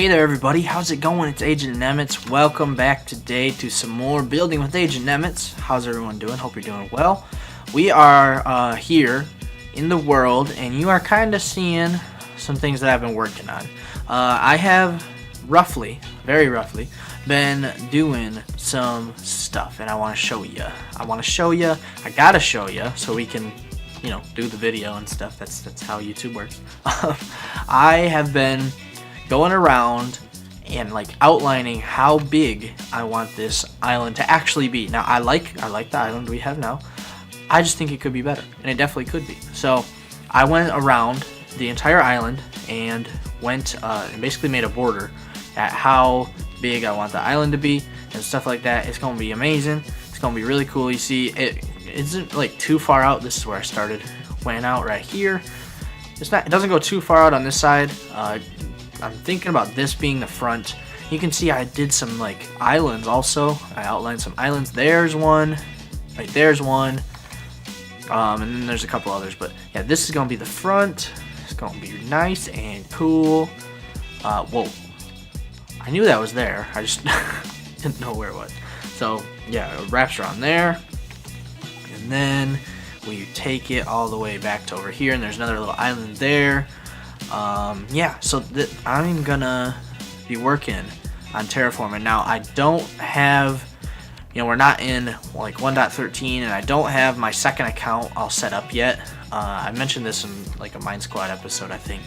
there everybody, how's it going? It's AgentNemitz. Welcome back today to some more Building with AgentNemitz. How's everyone doing? Hope you're doing well. We are here in the world, and you are kind of seeing some things that I've been working on. I have very roughly, been doing some stuff, and I want to show you. I gotta show you so we can, do the video and stuff. That's how YouTube works. I have been going around and outlining how big I want this island to actually be. Now I like the island we have now. I just think it could be better, and it definitely could be. So I went around the entire island and went and basically made a border at how big I want the island to be and stuff like that. It's gonna be amazing. It's gonna be really cool. You see, it isn't too far out. This is where I started. Went out right here. It doesn't go too far out on this side. I'm thinking about this being the front. You can see I did some islands also. I outlined some islands. There's one. Right there's one. And then there's a couple others. But yeah, this is gonna be the front. It's gonna be nice and cool. Whoa. I knew that was there. I just didn't know where it was. So yeah, it wraps around there. And then we take it all the way back to over here, and there's another little island there. Yeah, so I'm gonna be working on Terraforming. Now I don't have, we're not in 1.13, and I don't have my second account all set up yet. I mentioned this in a Mine Squad episode, I think,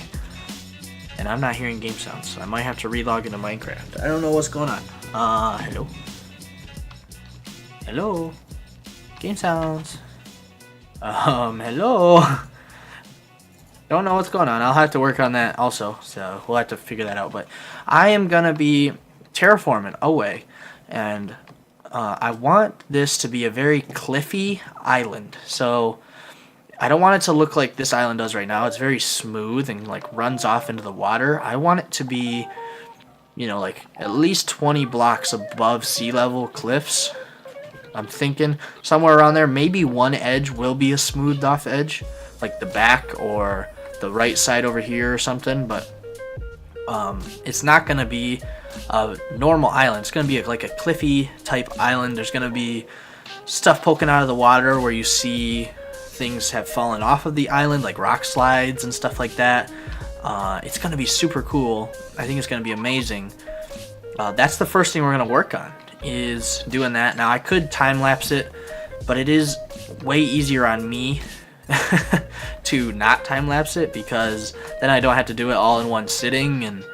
and I'm not hearing game sounds, so I might have to relog into Minecraft. I don't know what's going on. Hello, game sounds. Hello. Don't know what's going on. I'll have to work on that also, so we'll have to figure that out. But I am gonna be terraforming away, and I want this to be a very cliffy island. So I don't want it to look like this island does right now. It's very smooth and runs off into the water. I want it to be, at least 20 blocks above sea level cliffs. I'm thinking somewhere around there. Maybe one edge will be a smoothed off edge, like the back or the right side over here or something, but it's not going to be a normal island. It's going to be a cliffy type island. There's going to be stuff poking out of the water where you see things have fallen off of the island, like rock slides and stuff like that. It's going to be super cool. I think it's going to be amazing. That's the first thing we're going to work on, is doing that. Now I could time lapse it, but it is way easier on me to not time lapse it, because then I don't have to do it all in one sitting. And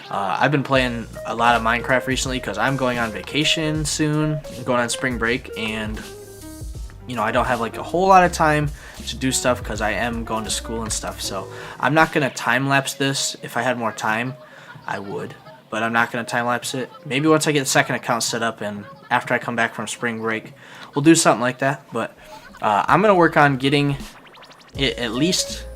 I've been playing a lot of Minecraft recently because I'm going on vacation soon, going on spring break, and I don't have a whole lot of time to do stuff because I am going to school and stuff. So I'm not gonna time lapse this. If I had more time, I would, but I'm not gonna time lapse it. Maybe once I get the second account set up and after I come back from spring break, we'll do something like that. But I'm gonna work on getting it at least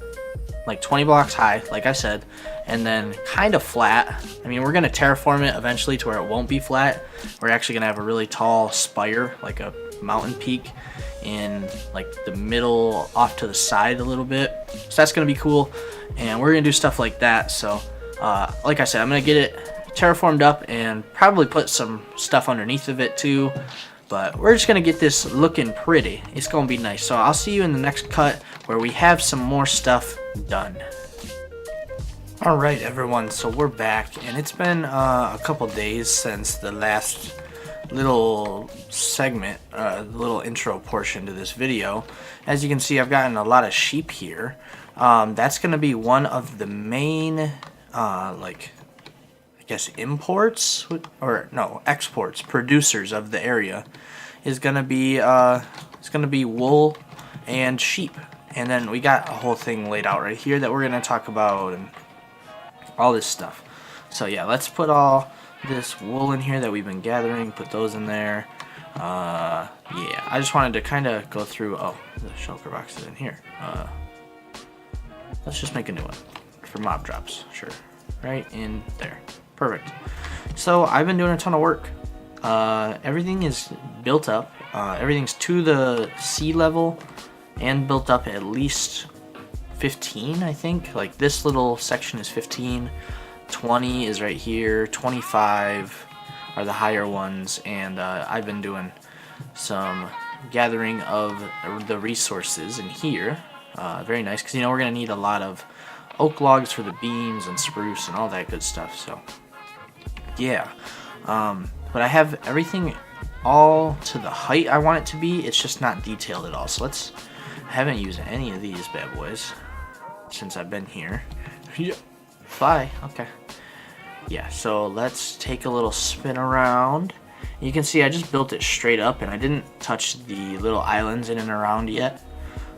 20 blocks high, like I said, and then kind of flat. I mean, we're gonna terraform it eventually to where it won't be flat. We're actually gonna have a really tall spire, like a mountain peak, in the middle off to the side a little bit. So that's gonna be cool, and we're gonna do stuff like that. So like I said, I'm gonna get it terraformed up and probably put some stuff underneath of it too. But we're just gonna get this looking pretty. It's gonna be nice. So I'll see you in the next cut where we have some more stuff done. Alright everyone, so we're back, and it's been a couple days since the last little segment, little intro portion to this video. As you can see, I've gotten a lot of sheep here. That's gonna be one of the main imports, or no, exports, producers of the area, is gonna be it's gonna be wool and sheep. And then we got a whole thing laid out right here that we're gonna talk about and all this stuff. So yeah, let's put all this wool in here that we've been gathering, put those in there. Yeah, I just wanted to kind of go through. Oh, the shulker box is in here. Let's just make a new one for mob drops. Sure, right in there. Perfect. So I've been doing a ton of work. Everything is built up. Everything's to the sea level and built up at least 15, I think. This little section is 15. 20 is right here, 25 are the higher ones, and I've been doing some gathering of the resources in here. Very nice, because we're gonna need a lot of oak logs for the beams and spruce and all that good stuff. So yeah, but I have everything all to the height I want it to be. It's just not detailed at all. So I haven't used any of these bad boys since I've been here. Yeah. Fly. Okay. Yeah, so let's take a little spin around. You can see I just built it straight up, and I didn't touch the little islands in and around yet.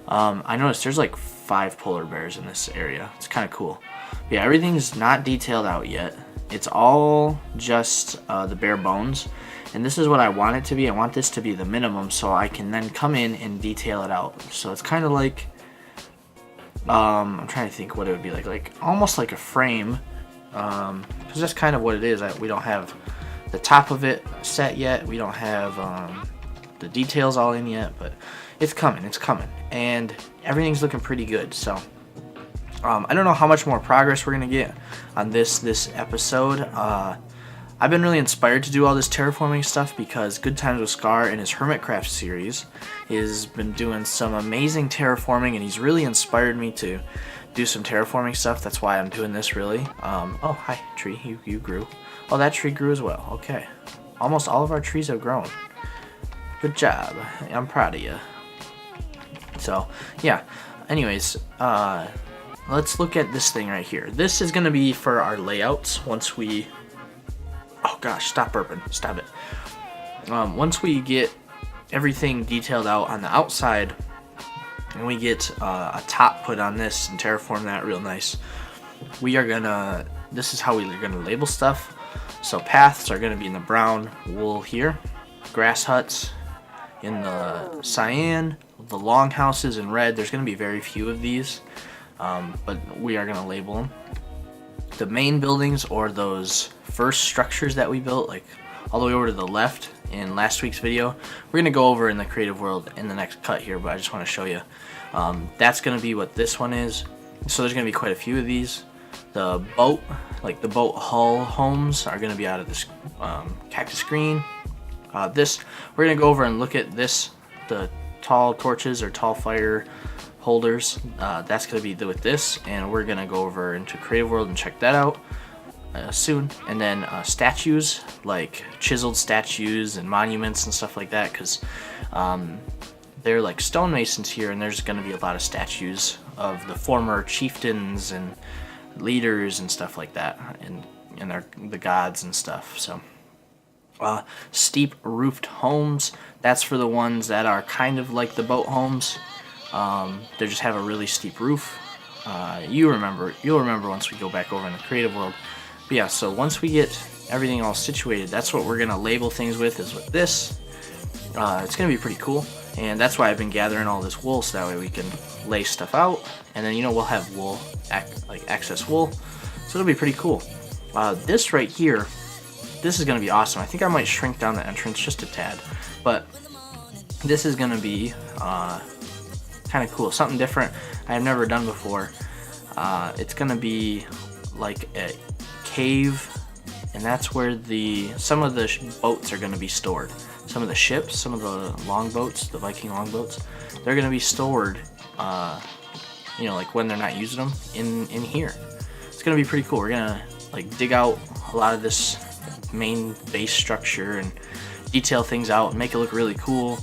I noticed there's like 5 polar bears in this area. It's kind of cool. But yeah, everything's not detailed out yet. It's all just the bare bones. And this is what I want it to be. I want this to be the minimum, so I can then come in and detail it out. So it's kind of like, I'm trying to think what it would be like almost like a frame. Because that's kind of what it is. We don't have the top of it set yet. We don't have the details all in yet, but it's coming. It's coming, and everything's looking pretty good. So I don't know how much more progress we're gonna get on this episode. I've been really inspired to do all this terraforming stuff because Good Times with Scar in his Hermitcraft series has been doing some amazing terraforming, and he's really inspired me to do some terraforming stuff. That's why I'm doing this, really. Oh, hi, tree. You grew. Oh, that tree grew as well. Okay. Almost all of our trees have grown. Good job. I'm proud of you. So, yeah. Anyways, let's look at this thing right here. This is going to be for our layouts once we... Oh, gosh. Stop burping. Stop it. Once we get everything detailed out on the outside, and we get a top put on this and terraform that real nice, we are gonna, this is how we're gonna label stuff. So paths are gonna be in the brown wool here, grass huts in the cyan, the longhouses in red. There's gonna be very few of these, but we are gonna label them. The main buildings, or those first structures that we built, like all the way over to the left in last week's video, we're going to go over in the creative world in the next cut here, but I just want to show you. That's going to be what this one is. So there's going to be quite a few of these. The boat, like the boat hull homes, are going to be out of this cactus green. We're going to go over and look at this, the tall torches or tall fire holders. That's going to be with this, and we're going to go over into creative world and check that out soon. And then statues, like chiseled statues and monuments and stuff like that, because they're like stonemasons here, and there's going to be a lot of statues of the former chieftains and leaders and stuff like that, and the gods and stuff. So steep roofed homes, that's for the ones that are kind of like the boat homes. They just have a really steep roof. You'll remember once we go back over in the creative world. But yeah, so once we get everything all situated, that's what we're gonna label things with, is with this. It's gonna be pretty cool, and that's why I've been gathering all this wool, so that way we can lay stuff out, and then we'll have wool, like excess wool, so it'll be pretty cool. This right here, this is gonna be awesome. I think I might shrink down the entrance just a tad, but this is gonna be kind of cool, something different I have never done before. It's gonna be like a cave, and that's where some of the boats are gonna be stored. Some of the ships, some of the longboats, the Viking longboats, they're gonna be stored, like when they're not using them in here. It's gonna be pretty cool. We're gonna like dig out a lot of this main base structure and detail things out and make it look really cool.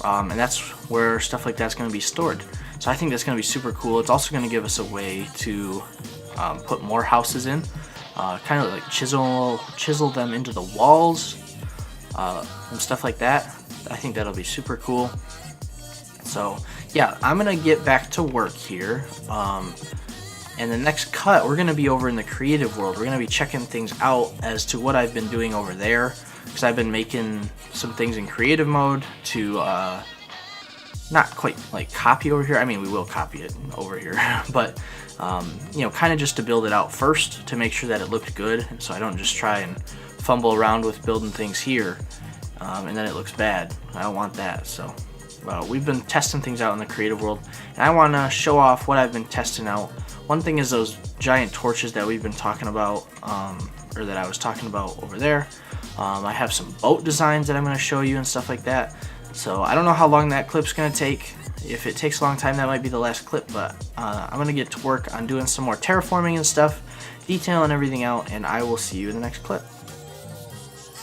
And that's where stuff like that's going to be stored. So I think that's going to be super cool. It's also going to give us a way to put more houses in, kind of like chisel them into the walls and stuff like that. I think that'll be super cool. So yeah, I'm going to get back to work here. And the next cut, we're going to be over in the creative world. We're going to be checking things out as to what I've been doing over there, because I've been making some things in creative mode to not quite like copy over here. I mean, we will copy it over here, but kind of just to build it out first to make sure that it looked good, so I don't just try and fumble around with building things here and then it looks bad. I don't want that. So we've been testing things out in the creative world, and I want to show off what I've been testing out. One thing is those giant torches that we've been talking about, or that I was talking about over there. I have some boat designs that I'm going to show you and stuff like that. So I don't know how long that clip's going to take. If it takes a long time, that might be the last clip, but I'm going to get to work on doing some more terraforming and stuff, detailing everything out, and I will see you in the next clip.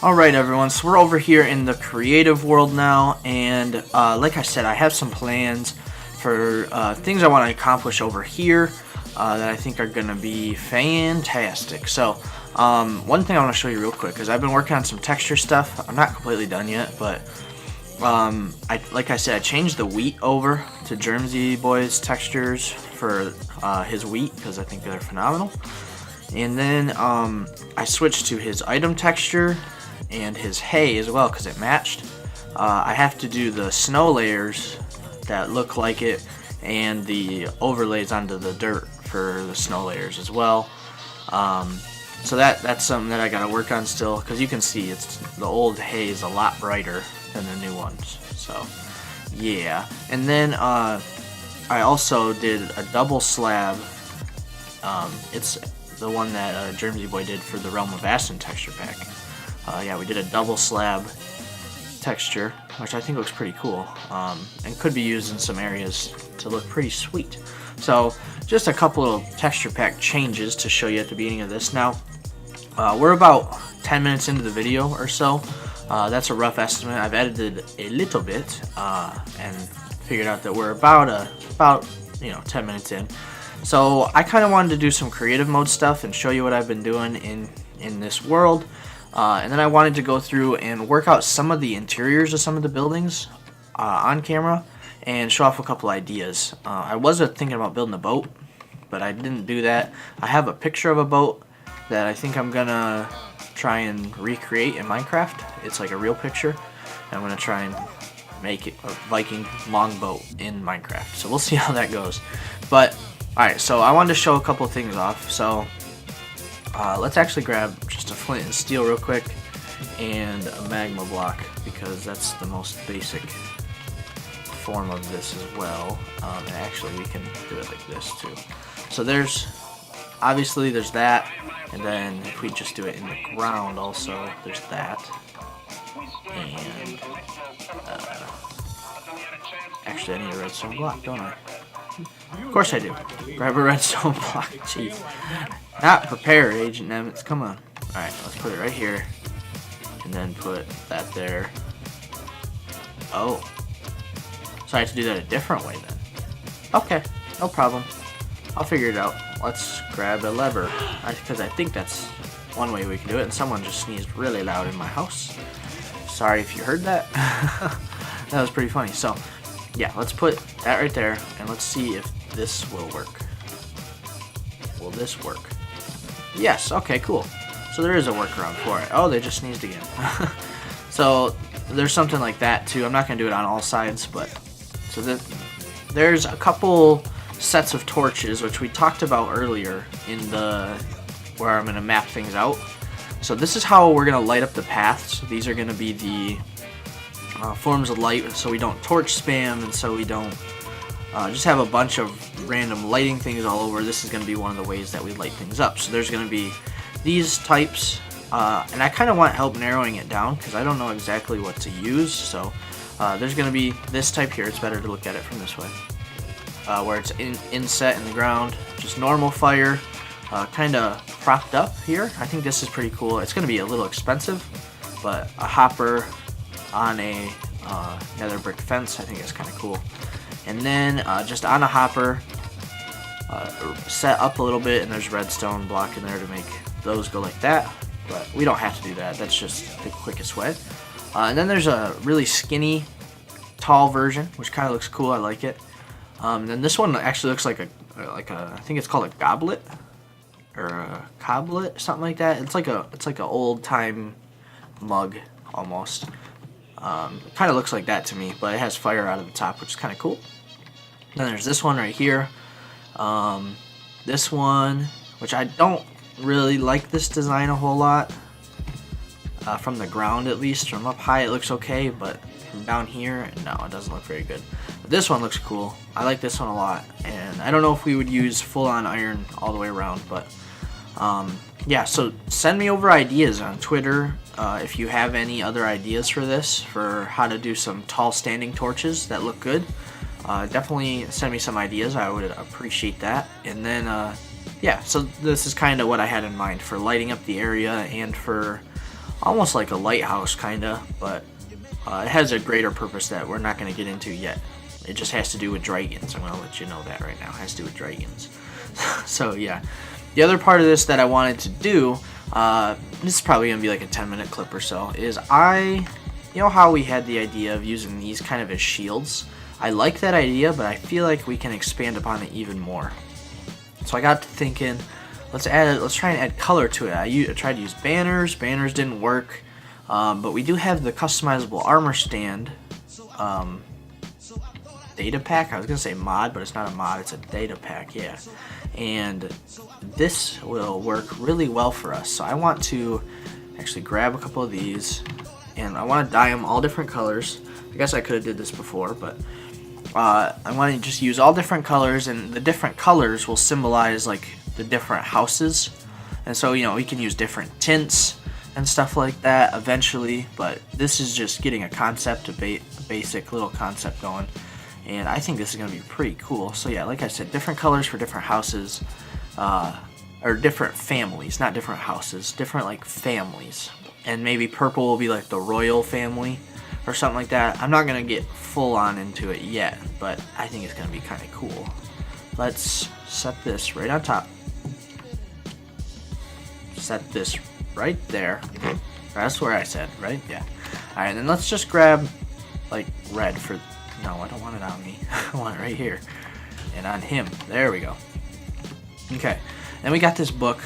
Alright everyone, so we're over here in the creative world now, and like I said, I have some plans for things I want to accomplish over here that I think are going to be fantastic. So one thing I want to show you real quick is I've been working on some texture stuff. I'm not completely done yet, but like I said, I changed the wheat over to Germsy Boy's textures for his wheat because I think they're phenomenal. And then I switched to his item texture and his hay as well because it matched. I have to do the snow layers that look like it and the overlays onto the dirt for the snow layers as well. So that's something that I gotta work on still, because you can see the old hay is a lot brighter than the new ones. So yeah, and then I also did a double slab. It's the one that Germsy Boy did for the Realm of Aston texture pack. Yeah, we did a double slab texture, which I think looks pretty cool, and could be used in some areas to look pretty sweet. So just a couple of texture pack changes to show you at the beginning of this. Now we're about 10 minutes into the video or so. That's a rough estimate. I've edited a little bit and figured out that we're about 10 minutes in. So I kind of wanted to do some creative mode stuff and show you what I've been doing in this world. And then I wanted to go through and work out some of the interiors of some of the buildings on camera and show off a couple ideas. I was thinking about building a boat, but I didn't do that. I have a picture of a boat that I think I'm gonna try and recreate in Minecraft. It's like a real picture. I'm gonna try and make it a Viking longboat in Minecraft. So we'll see how that goes. But alright, so I wanted to show a couple things off. So let's actually grab just a flint and steel real quick and a magma block, because that's the most basic form of this as well. And actually we can do it like this too. So obviously there's that, and then if we just do it in the ground also, there's that. And actually I need a redstone block, don't I? Of course I do. Grab a redstone block. Jeez. Not prepared, AgentNemitz. Come on. Alright, let's put it right here. And then put that there. Oh. So I have to do that a different way then. Okay, no problem. I'll figure it out. Let's grab a lever. Because I think that's one way we can do it. And someone just sneezed really loud in my house. Sorry if you heard that. That was pretty funny. So, yeah, let's put that right there. And let's see if this will work. Will this work? Yes, okay, cool. So there is a workaround for it. Oh, they just sneezed again. So there's something like that too. I'm not going to do it on all sides, but so there's a couple sets of torches, which we talked about earlier in where I'm going to map things out. So this is how we're going to light up the paths. These are going to be the forms of light, so we don't torch spam, and so we don't just have a bunch of random lighting things all over. This is going to be one of the ways that we light things up. So there's going to be these types, and I kind of want help narrowing it down because I don't know exactly what to use. So there's going to be this type here. It's better to look at it from this way, where it's inset in the ground, just normal fire, kind of propped up here. I think this is pretty cool. It's going to be a little expensive, but a hopper on a nether brick fence, I think is kind of cool. And then just on a hopper, set up a little bit, and there's redstone block in there to make those go like that, but we don't have to do that. That's just the quickest way. And then there's a really skinny, tall version, which kind of looks cool. I like it. And then this one actually looks like a I think it's called a goblet or a coblet, something like that. It's like a old time mug almost. Kind of looks like that to me, but it has fire out of the top, which is kind of cool. Then there's this one right here. This one, which I don't really like this design a whole lot. From the ground at least, from up high it looks okay, but from down here, no, it doesn't look very good. But this one looks cool. I like this one a lot, and I don't know if we would use full-on iron all the way around, but yeah, so send me over ideas on Twitter if you have any other ideas for this, for how to do some tall standing torches that look good. Definitely send me some ideas. I would appreciate that. And then yeah, so this is kind of what I had in mind for lighting up the area and for almost like a lighthouse kinda, but it has a greater purpose that we're not going to get into yet. It just has to do with dragons. I'm going to let you know that right now. It has to do with dragons. So yeah, the other part of this that I wanted to do, this is probably going to be like a 10-minute clip or so, is you know how we had the idea of using these kind of as shields? I like that idea, but I feel like we can expand upon it even more. So I got to thinking, let's try and add color to it. I tried to use banners. Banners didn't work, but we do have the customizable armor stand data pack. I was gonna say mod, but it's not a mod, it's a data pack, yeah. And this will work really well for us. So I want to actually grab a couple of these, and I want to dye them all different colors. I guess I could have did this before, but I want to just use all different colors, and the different colors will symbolize like the different houses. And so, you know, we can use different tints and stuff like that eventually, but this is just getting a concept, a basic little concept going. And I think this is going to be pretty cool. So yeah, like I said, different colors for different houses, or different families, not different houses, different like families. And maybe purple will be like the royal family or something like that. I'm not going to get full on into it yet, but I think it's going to be kind of cool. Let's set this right on top. Set this right there. That's where I said, right? Yeah. Alright, then let's just grab like red for... No, I don't want it on me. I want it right here. And on him. There we go. Okay. Then we got this book.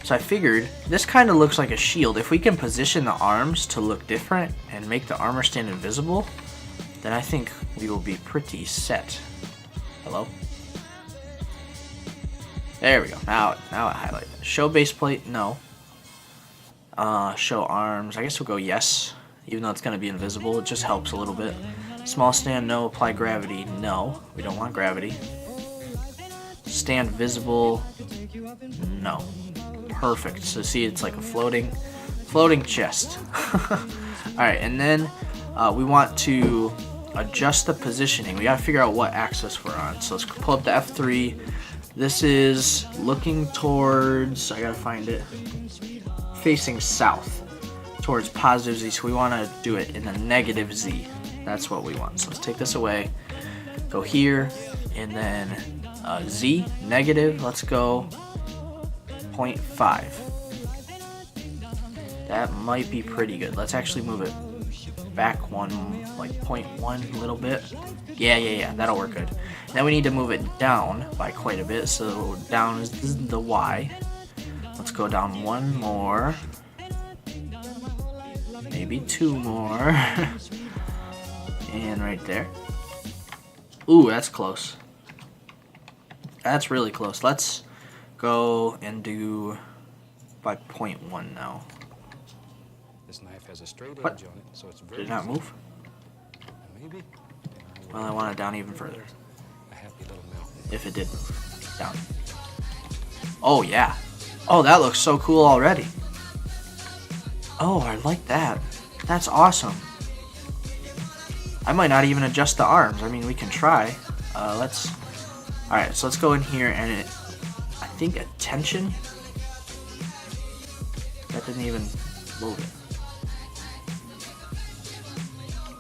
So I figured this kind of looks like a shield. If we can position the arms to look different and make the armor stand invisible, then I think we will be pretty set. Hello? There we go. Now it highlights. Show base plate? No. Show arms. I guess we'll go yes. Even though it's going to be invisible, it just helps a little bit. Small stand, no. Apply gravity, no. We don't want gravity. Stand visible, no. Perfect. So see, it's like a floating chest. Alright, and then we want to adjust the positioning. We got to figure out what axis we're on. So let's pull up the F3. This is looking towards, I got to find it, facing south. Towards positive Z, so we want to do it in a negative Z. That's what we want. So let's take this away, go here, and then Z, negative, let's go 0.5. That might be pretty good. Let's actually move it back one, like 0.1 a little bit. Yeah, that'll work good. Then we need to move it down by quite a bit, so down is the Y. Let's go down one more. Maybe two more. And right there. Ooh, that's close. That's really close. Let's go and do by 0.1 now. This knife has a straight What? edge on it, so it's very Did it not move? Maybe. Well, I want it down even further. A happy little mouth. If it did move. Down. Oh, yeah. Oh, that looks so cool already. Oh, I like that. That's awesome. I might not even adjust the arms. I mean, we can try. Alright, so let's go in here and I think attention. That didn't even move it.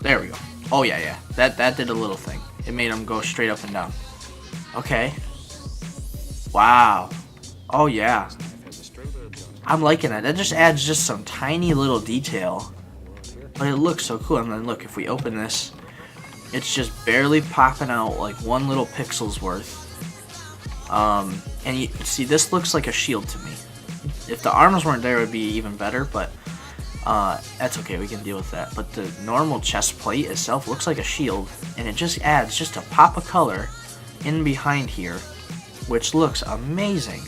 There we go. Oh, yeah. That did a little thing. It made them go straight up and down. Okay. Wow. Oh, yeah. I'm liking that. That just adds just some tiny little detail. But it looks so cool. And then look, if we open this, it's just barely popping out like one little pixel's worth. And you see, this looks like a shield to me. If the arms weren't there, it would be even better, but that's okay. We can deal with that. But the normal chest plate itself looks like a shield, and it just adds just a pop of color in behind here, which looks amazing.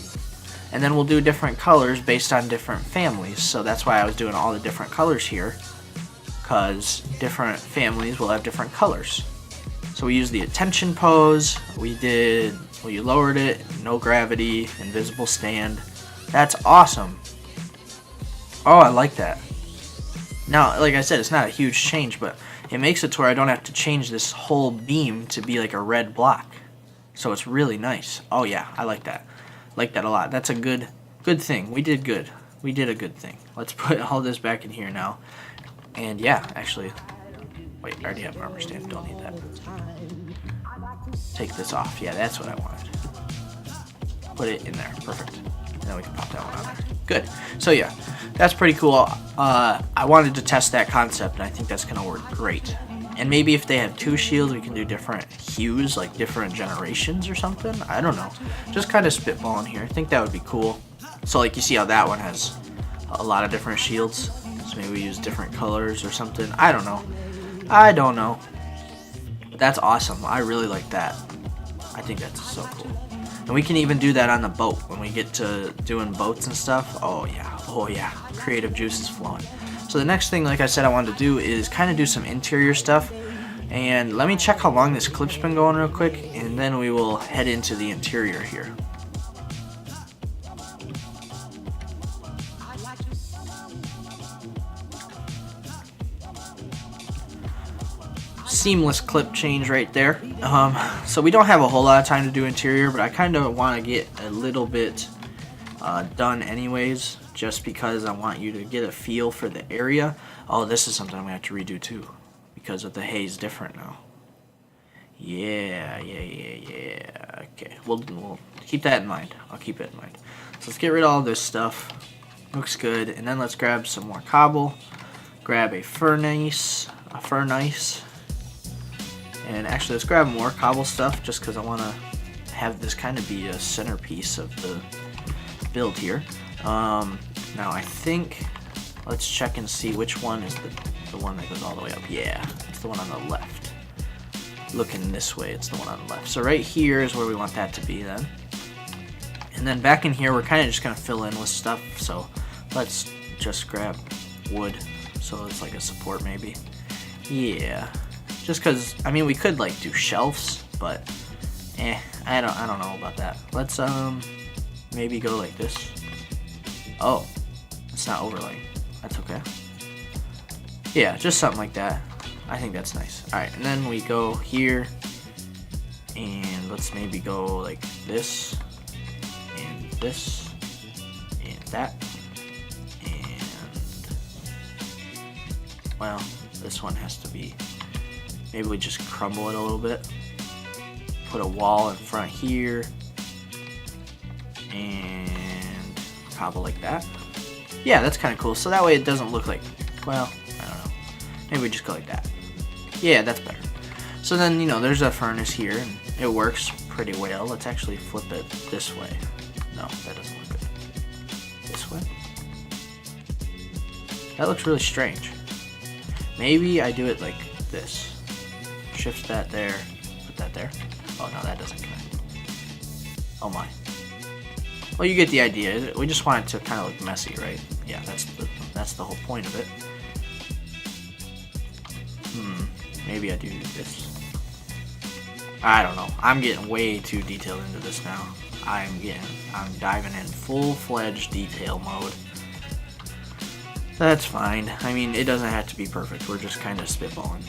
And then we'll do different colors based on different families. So that's why I was doing all the different colors here, because different families will have different colors. So we used the attention pose, we lowered it, no gravity, invisible stand. That's awesome. Oh, I like that. Now, like I said, it's not a huge change, but it makes it to where I don't have to change this whole beam to be like a red block. So it's really nice. Oh yeah, I like that. Like that a lot. That's a good thing. We did good. We did a good thing. Let's put all this back in here now. And yeah, actually, wait, I already have an armor stand. Don't need that. Take this off. Yeah, that's what I wanted. Put it in there. Perfect. And then we can pop that one on there. Good. So yeah, that's pretty cool. I wanted to test that concept, and I think that's going to work great. And maybe if they have 2 shields, we can do different hues, like different generations or something. I don't know. Just kind of spitballing here. I think that would be cool. So like you see how that one has a lot of different shields. So maybe we use different colors or something. I don't know. But that's awesome. I really like that. I think that's so cool. And we can even do that on the boat when we get to doing boats and stuff. Oh yeah, creative juice is flowing. So the next thing, like I said, I wanted to do is kind of do some interior stuff. And let me check how long this clip's been going real quick, and then we will head into the interior here. Seamless clip change right there. So we don't have a whole lot of time to do interior, but I kind of want to get a little bit done anyways, just because I want you to get a feel for the area. Oh, this is something I'm going to have to redo too, because of the haze different now. Yeah. Okay, we'll keep that in mind. I'll keep it in mind. So let's get rid of all this stuff. Looks good. And then let's grab some more cobble. Grab a furnace. And actually, let's grab more cobble stuff, just because I want to have this kind of be a centerpiece of the build here. Now I think, let's check and see which one is the one that goes all the way up. Yeah, it's the one on the left. Looking this way, it's the one on the left. So right here is where we want that to be then. And then back in here, we're kind of just going to fill in with stuff. So let's just grab wood, so it's like a support maybe. Yeah. Just because, I mean, we could like do shelves, but I don't know about that. Let's maybe go like this. Oh, it's not overlaying. That's okay. Yeah, just something like that. I think that's nice. All right, and then we go here, and let's maybe go like this, and that, and well, this one has to be. Maybe we just crumble it a little bit. Put a wall in front here. And cobble like that. Yeah, that's kind of cool. So that way it doesn't look like, well, I don't know. Maybe we just go like that. Yeah, that's better. So then, you know, there's a furnace here, and it works pretty well. Let's actually flip it this way. No, that doesn't look good. This way? That looks really strange. Maybe I do it like this. Shift that there, put that there. Oh no, that doesn't connect. Oh my. Well, you get the idea. We just want it to kind of look messy, right? Yeah, that's the whole point of it. Maybe I do this. I don't know. I'm getting way too detailed into this now. I'm diving in full-fledged detail mode. That's fine. I mean, it doesn't have to be perfect. We're just kind of spitballing.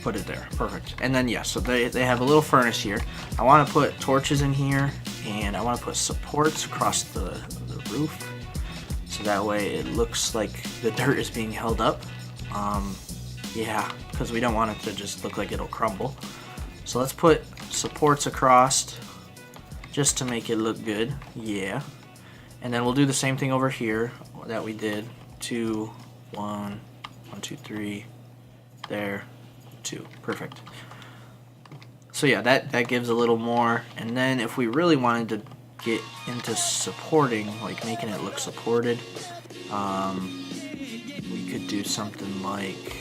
Put it there. Perfect. And then, yeah, so they have a little furnace here. I want to put torches in here, and I want to put supports across the roof, so that way it looks like the dirt is being held up. Yeah, because we don't want it to just look like it'll crumble. So let's put supports across just to make it look good. Yeah. And then we'll do the same thing over here that we did. 2, 1, 1, 2, 3, there, 2. Perfect. So yeah, that gives a little more. And then if we really wanted to get into supporting, like making it look supported, we could do something like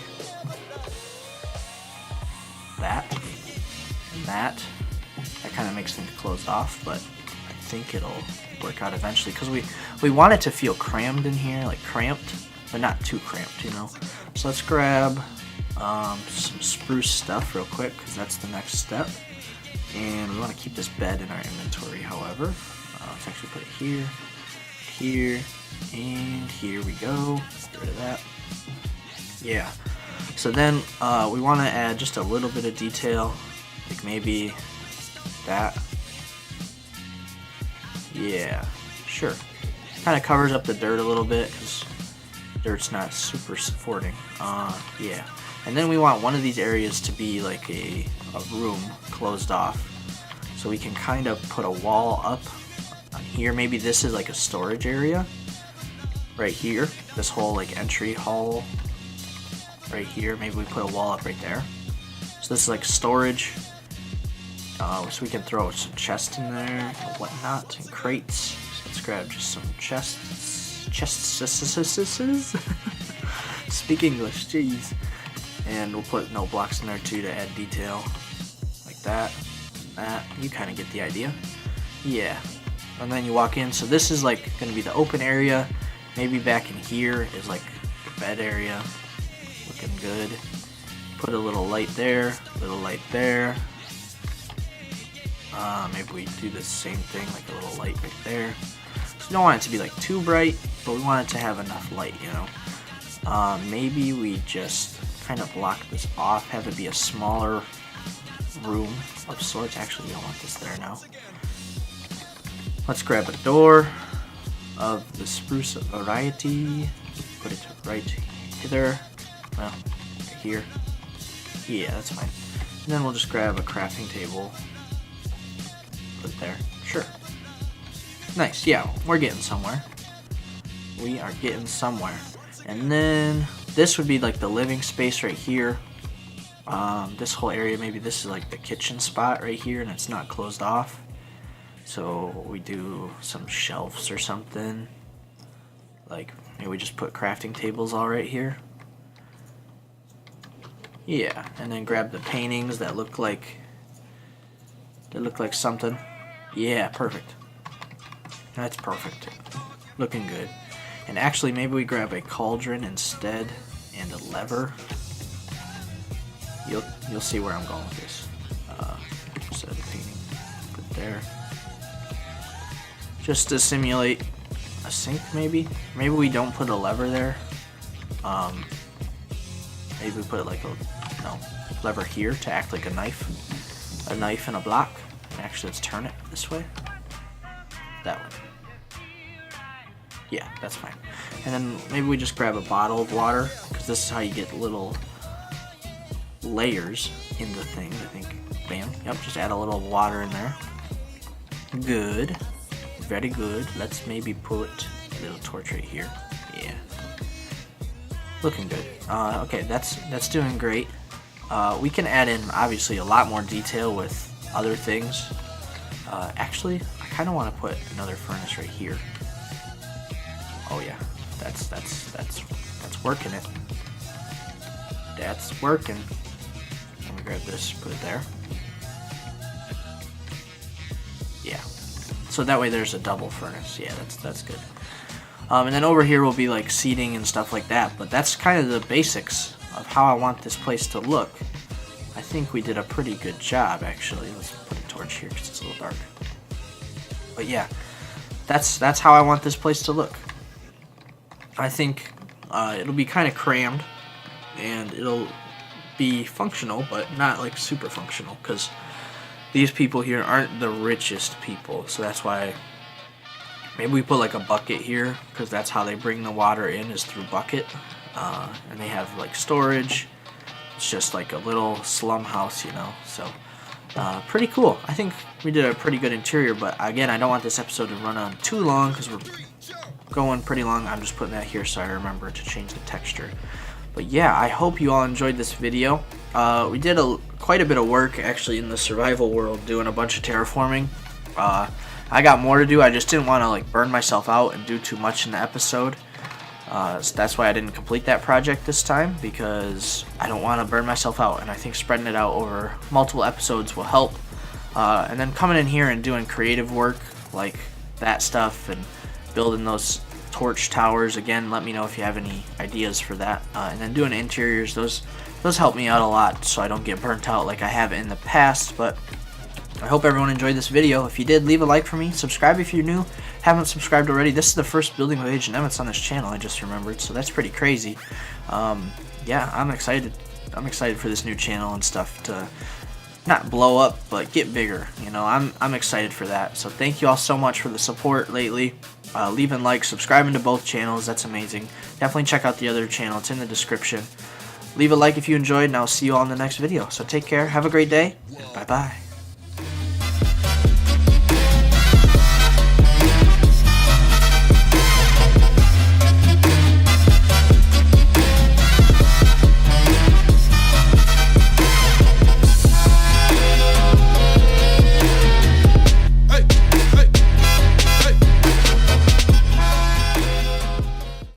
that and that. That kind of makes things closed off, but I think it'll work out eventually, because we want it to feel crammed in here, like cramped. but not too cramped, you know. So let's grab some spruce stuff real quick, because that's the next step. And we want to keep this bed in our inventory, however. Let's actually put it here, here, and here we go. Get rid of that. Yeah. So then we want to add just a little bit of detail, like maybe that. Yeah, sure. Kind of covers up the dirt a little bit because dirt's not super supporting. Yeah. And then we want one of these areas to be like a room closed off. So we can kind of put a wall up on here. Maybe this is like a storage area right here. This whole like entry hall right here. Maybe we put a wall up right there. So this is like storage. So we can throw some chests in there and whatnot, and crates. So let's grab just some chests. Speak English, jeez. And we'll put no blocks in there too to add detail, like that. That, you kind of get the idea. Yeah. And then you walk in. So this is like going to be the open area. Maybe back in here is like the bed area. Looking good. Put a little light there, little light there. Maybe we do the same thing, like a little light right there. So we don't want it to be like too bright, but we want it to have enough light, you know. Maybe we just kind of block this off, have it be a smaller room of sorts. Actually, we don't want this there now. Let's grab a door of the spruce variety. Put it right hither. Well, right here. Yeah, that's fine. And then we'll just grab a crafting table. Put it there. Sure. Nice. Yeah, we're getting somewhere. We are getting somewhere. And then this would be like the living space right here. This whole area, maybe this is like the kitchen spot right here, and it's not closed off. So we do some shelves or something. Like maybe we just put crafting tables all right here. Yeah, and then grab the paintings that look like something. Yeah, perfect. That's perfect. Looking good. And actually, maybe we grab a cauldron instead and a lever. You'll see where I'm going with this. Instead of the painting, put it there. Just to simulate a sink, maybe. Maybe we don't put a lever there. Maybe we put it like a lever here to act like a knife and a block. Actually, let's turn it this way. That way. Yeah, that's fine. And then maybe we just grab a bottle of water, because this is how you get little layers in the thing, I think. Bam. Yep, just add a little water in there. Good. Very good. Let's maybe put a little torch right here. Yeah. Looking good. Okay, that's doing great. We can add in, obviously, a lot more detail with other things. Actually, I kind of want to put another furnace right here. Oh yeah, that's working it. That's working. Let me grab this, put it there. Yeah. So that way there's a double furnace. Yeah, that's good. And then over here will be like seating and stuff like that. But that's kind of the basics of how I want this place to look. I think we did a pretty good job, actually. Let's put a torch here because it's a little dark. But yeah, that's how I want this place to look. I think it'll be kind of crammed, and it'll be functional, but not like super functional, because these people here aren't the richest people. So that's why maybe we put like a bucket here, because that's how they bring the water in, is through bucket. And they have like storage. It's just like a little slum house, you know. So pretty cool. I think we did a pretty good interior, but again, I don't want this episode to run on too long, because we're going pretty long. I'm just putting that here so I remember to change the texture. But yeah, I hope you all enjoyed this video. We did quite a bit of work actually in the survival world, doing a bunch of terraforming. I got more to do. I just didn't want to like burn myself out and do too much in the episode. So that's why I didn't complete that project this time, because I don't want to burn myself out, and I think spreading it out over multiple episodes will help. And then coming in here and doing creative work like that stuff and building those torch towers. Again, let me know if you have any ideas for that. And then doing interiors, those help me out a lot so I don't get burnt out like I have in the past. But I hope everyone enjoyed this video. If you did, leave a like for me. Subscribe if you're new. Haven't subscribed already. This is the first building with AgentNemitz on this channel, I just remembered, so that's pretty crazy. Yeah, I'm excited. I'm excited for this new channel and stuff to not blow up, but get bigger. You know, I'm excited for that. So thank you all so much for the support lately. Leaving likes, subscribing to both channels. That's amazing. Definitely check out the other channel. It's in the description. Leave a like if you enjoyed, and I'll see you all in the next video. So take care. Have a great day. Bye-bye.